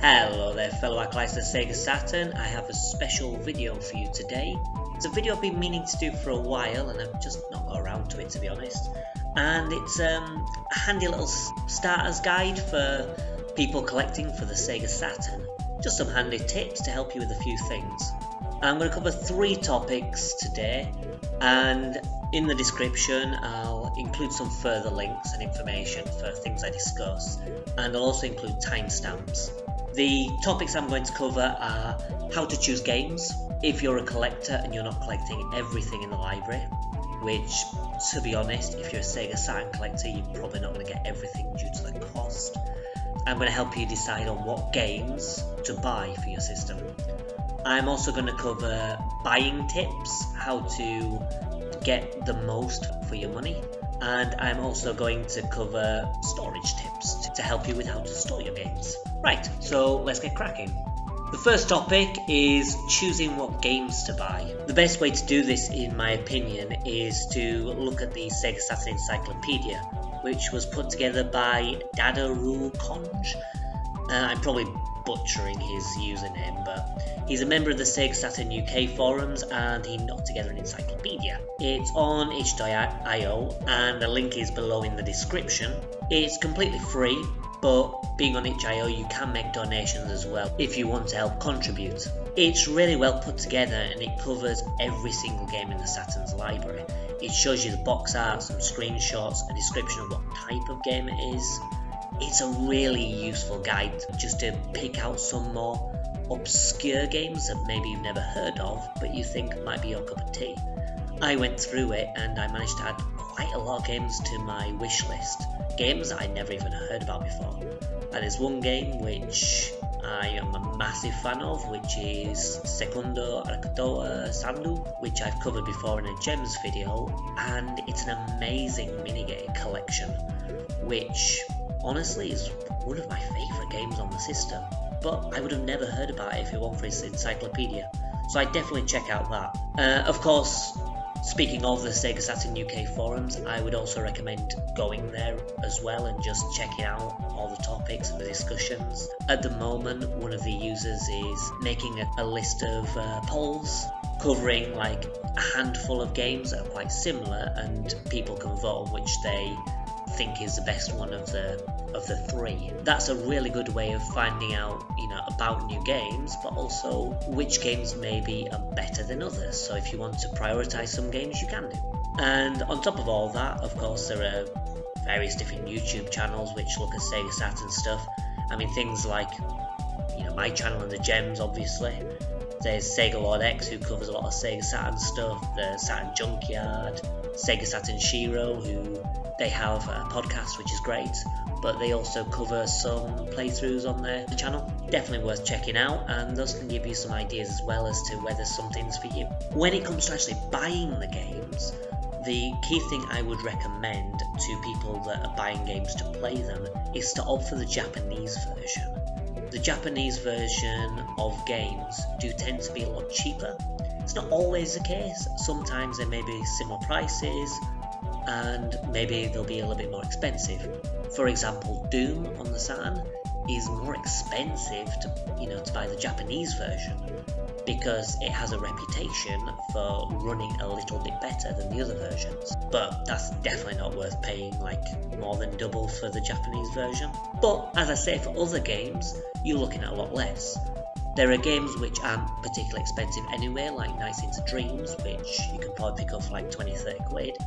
Hello there fellow acolytes of Sega Saturn, I have a special video for you today. It's a video I've been meaning to do for a while and I've just not got around to it, to be honest. And it's a handy little starter's guide for people collecting for the Sega Saturn. Just some handy tips to help you with a few things. I'm going to cover 3 topics today, and in the description I'll include some further links and information for things I discuss, and I'll also include timestamps. The topics I'm going to cover are how to choose games if you're a collector and you're not collecting everything in the library, which, to be honest, if you're a Sega Saturn collector, you're probably not going to get everything due to the cost. I'm going to help you decide on what games to buy for your system. I'm also going to cover buying tips, how to get the most for your money, and I'm also going to cover storage tips to help you with how to store your games. Right, so let's get cracking. The first topic is choosing what games to buy. The best way to do this, in my opinion, is to look at the Sega Saturn Encyclopaedia, which was put together by DaddaRuleKonge. I'm probably butchering his username, but he's a member of the Sega Saturn UK forums and he knocked together an encyclopedia. It's on itch.io and the link is below in the description. It's completely free, but being on itch.io you can make donations as well if you want to help contribute. It's really well put together and it covers every single game in the Saturn's library. It shows you the box art, some screenshots, a description of what type of game it is. It's a really useful guide just to pick out some more obscure games that maybe you've never heard of but you think might be your cup of tea. I went through it and I managed to add quite a lot of games to my wish list. Games that I never even heard about before. And there's one game which I am a massive fan of, which is Segundo Arcatoa Sandu, which I've covered before in a Gems video, and it's an amazing minigame collection, which honestly is one of my favourite games on the system, but I would have never heard about it if it weren't for its encyclopedia, so I definitely check out that. Of course, speaking of the Sega Saturn UK forums, I would also recommend going there as well and just checking out all the topics and the discussions. At the moment, one of the users is making a list of polls covering like a handful of games that are quite similar, and people can vote on which they think is the best one of the 3. That's a really good way of finding out, about new games, but also which games maybe are better than others. So if you want to prioritize some games, you can do. And on top of all that, of course, there are various different YouTube channels which look at Sega Saturn stuff. I mean, things like, my channel and the Gems, obviously. There's Sega Lord X, who covers a lot of Sega Saturn stuff, the Saturn Junkyard, Sega Saturn Shiro, who they have a podcast which is great, but they also cover some playthroughs on their channel. Definitely worth checking out, and those can give you some ideas as well as to whether something's for you. When it comes to actually buying the games, the key thing I would recommend to people that are buying games to play them is to opt for the Japanese version. The Japanese version of games do tend to be a lot cheaper. It's not always the case. Sometimes they may be similar prices, and maybe they'll be a little bit more expensive. For example, Doom on the Saturn is more expensive to buy the Japanese version because it has a reputation for running a little bit better than the other versions. But that's definitely not worth paying like more than double for the Japanese version. But as I say, for other games, you're looking at a lot less. There are games which aren't particularly expensive anyway, like Nights into Dreams, which you can probably pick up for like 20-30 quid,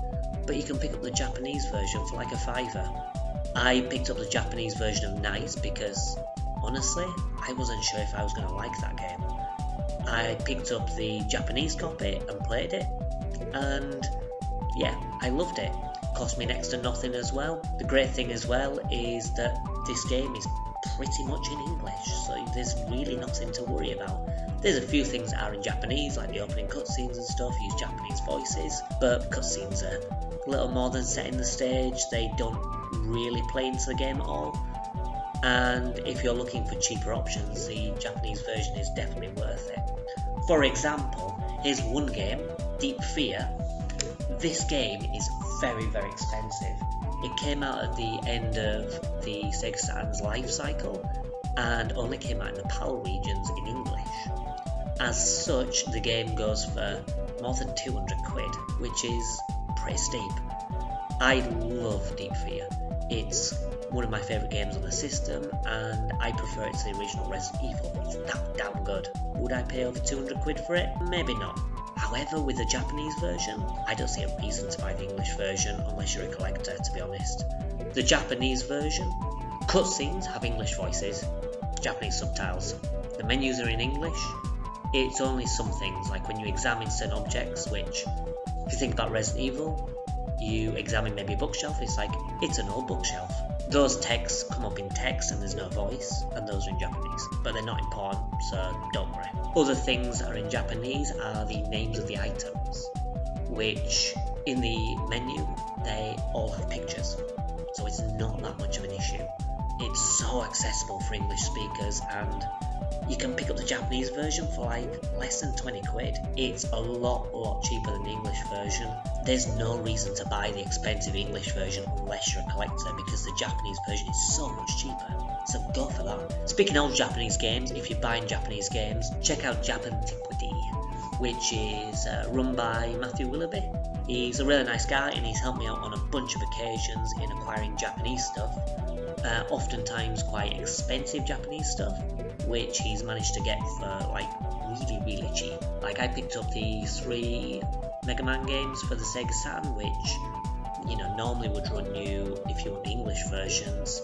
but you can pick up the Japanese version for like a £5. I picked up the Japanese version of Nights because, honestly, I wasn't sure if I was going to like that game. I picked up the Japanese copy and played it, and yeah, I loved it. Cost me next to nothing as well. The great thing as well is that this game is pretty much in English, so there's really nothing to worry about. There's a few things that are in Japanese, like the opening cutscenes and stuff, use Japanese voices, but cutscenes are a little more than setting the stage. They don't really play into the game at all, and if you're looking for cheaper options, the Japanese version is definitely worth it. For example, here's one game, Deep Fear. This game is very, very expensive. It came out at the end of the Sega Saturn's life cycle, and only came out in the PAL regions in English. As such, the game goes for more than 200 quid, which is pretty steep. I love Deep Fear. It's one of my favourite games on the system, and I prefer it to the original Resident Evil. It's that damn good. Would I pay over 200 quid for it? Maybe not. However, with the Japanese version, I don't see a reason to buy the English version unless you're a collector, to be honest. The Japanese version, cutscenes have English voices, Japanese subtitles. The menus are in English. It's only some things, like when you examine certain objects, which, if you think about Resident Evil, you examine maybe a bookshelf, it's like, it's an old bookshelf. Those texts come up in text and there's no voice, and those are in Japanese, but they're not important, so don't worry. Other things that are in Japanese are the names of the items, which in the menu, they all have pictures, so it's not that much of an issue. It's so accessible for English speakers, and you can pick up the Japanese version for like less than 20 quid. It's a lot cheaper than the English version. There's no reason to buy the expensive English version unless you're a collector, because the Japanese version is so much cheaper. So go for that. Speaking of Japanese games, if you're buying Japanese games, check out Japantiquity, which is run by Matthew Willoughby. He's a really nice guy, and he's helped me out on a bunch of occasions in acquiring Japanese stuff. Oftentimes quite expensive Japanese stuff, which he's managed to get for like really cheap. Like I picked up the 3 Mega Man games for the Sega Saturn, which, you know, normally would run you, if you want the English versions,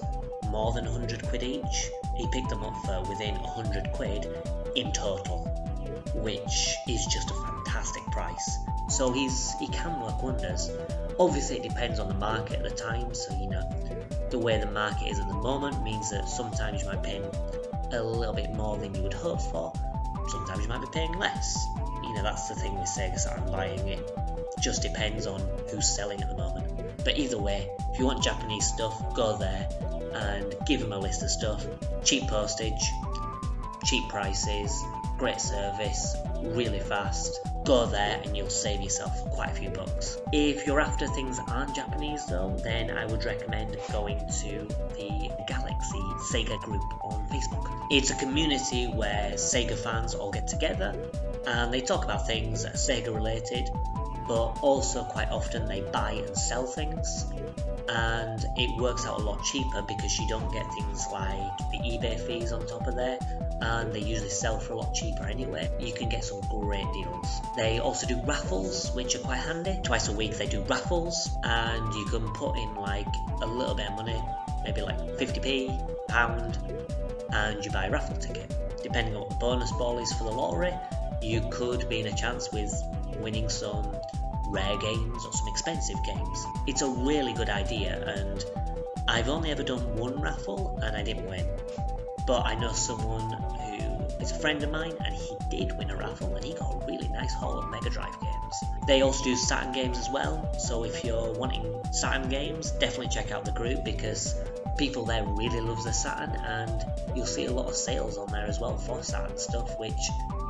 more than 100 quid each. He picked them up for within 100 quid in total, which is just a fantastic price. So he can work wonders. Obviously it depends on the market at the time, so you know, the way the market is at the moment means that sometimes you might pay a little bit more than you would hope for, sometimes you might be paying less. You know, that's the thing with Sega Saturn buying, it just depends on who's selling at the moment. But either way, if you want Japanese stuff, go there and give them a list of stuff. Cheap postage, cheap prices, great service, really fast. Go there and you'll save yourself quite a few bucks. If you're after things that aren't Japanese though, then I would recommend going to the Galaxy Sega group on Facebook. It's a community where Sega fans all get together and they talk about things that are Sega related, but also quite often they buy and sell things, and it works out a lot cheaper because you don't get things like the eBay fees on top of there, and they usually sell for a lot cheaper anyway. You can get some great deals. They also do raffles, which are quite handy. Twice a week they do raffles, and you can put in like a little bit of money, maybe like 50p, pound, and you buy a raffle ticket. Depending on what the bonus ball is for the lottery, you could be in a chance with winning some rare games or some expensive games. It's a really good idea, and I've only ever done one raffle and I didn't win. But I know someone who is a friend of mine and he did win a raffle and he got a really nice haul of Mega Drive games. They also do Saturn games as well, so if you're wanting Saturn games, definitely check out the group because people there really love the Saturn, and you'll see a lot of sales on there as well for Saturn stuff, which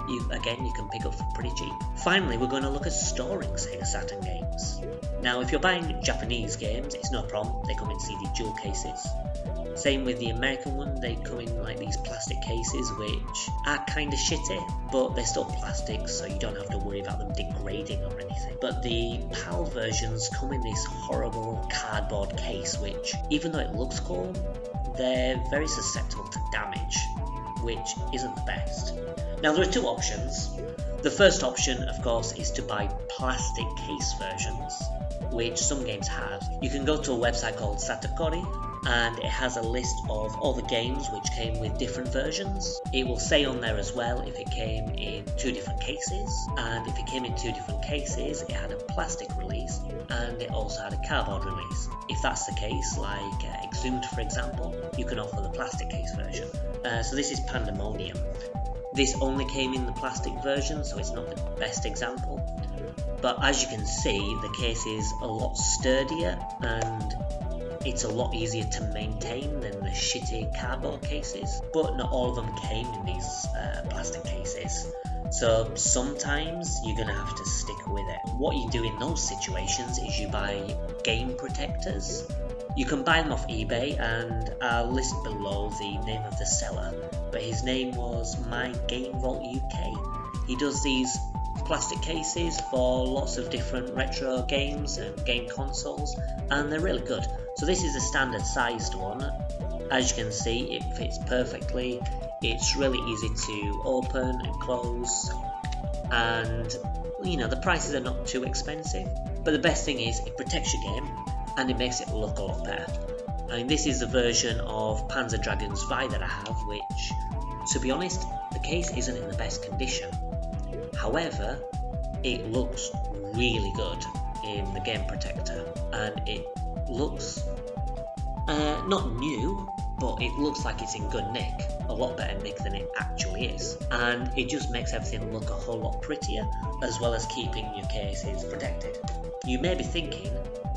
you can pick up for pretty cheap. Finally, we're going to look at storing Sega Saturn games. Now, if you're buying Japanese games, it's no problem. They come in CD jewel cases. Same with the American one, they come in like these plastic cases which are kind of shitty, but they're still plastic, so you don't have to worry about them degrading or anything. But the PAL versions come in this horrible cardboard case, which, even though it looks cool, they're very susceptible to damage, which isn't the best. Now, there are two options. The first option, of course, is to buy plastic case versions, which some games have. You can go to a website called Satakore, and it has a list of all the games which came with different versions. It will say on there as well if it came in 2 different cases, and if it came in 2 different cases, it had a plastic release and it also had a cardboard release. If that's the case, like Exhumed for example, you can offer the plastic case version. So this is Pandemonium. This only came in the plastic version, so it's not the best example. But as you can see, the case is a lot sturdier and it's a lot easier to maintain than the shitty cardboard cases. But not all of them came in these plastic cases. So sometimes you're going to have to stick with it. What you do in those situations is you buy game protectors, You can buy them off eBay, and I'll list below the name of the seller, but his name was MyGameValtUK. He does these plastic cases for lots of different retro games and game consoles, and they're really good. So this is a standard sized one. As you can see, it fits perfectly. It's really easy to open and close, and you know, the prices are not too expensive, but the best thing is it protects your game and it makes it look a lot better. I mean, this is the version of Panzer Dragoon's Vi that I have, which, to be honest, the case isn't in the best condition. However, it looks really good in the game protector, and it looks not new, but it looks like it's in good nick, a lot better nick than it actually is, and it just makes everything look a whole lot prettier, as well as keeping your cases protected. You may be thinking,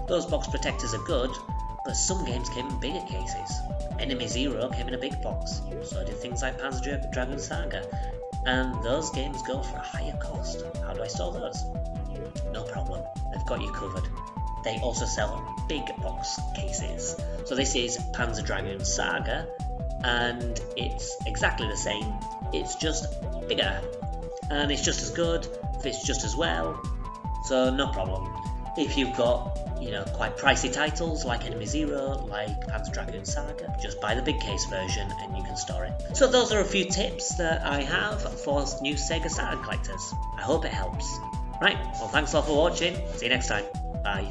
those box protectors are good, but some games came in bigger cases. Enemy Zero came in a big box, so did things like Panzer Dragoon Saga, and those games go for a higher cost. How do I store those? No problem, they've got you covered. They also sell big box cases. So this is Panzer Dragoon Saga, and it's exactly the same, it's just bigger, and it's just as good, fits just as well, so no problem. If you've got, you know, quite pricey titles like Enemy Zero, like Panzer Dragoon Saga, just buy the big case version and you can store it. So those are a few tips that I have for new Sega Saturn collectors. I hope it helps. Right, well, thanks a lot for watching. See you next time. Bye.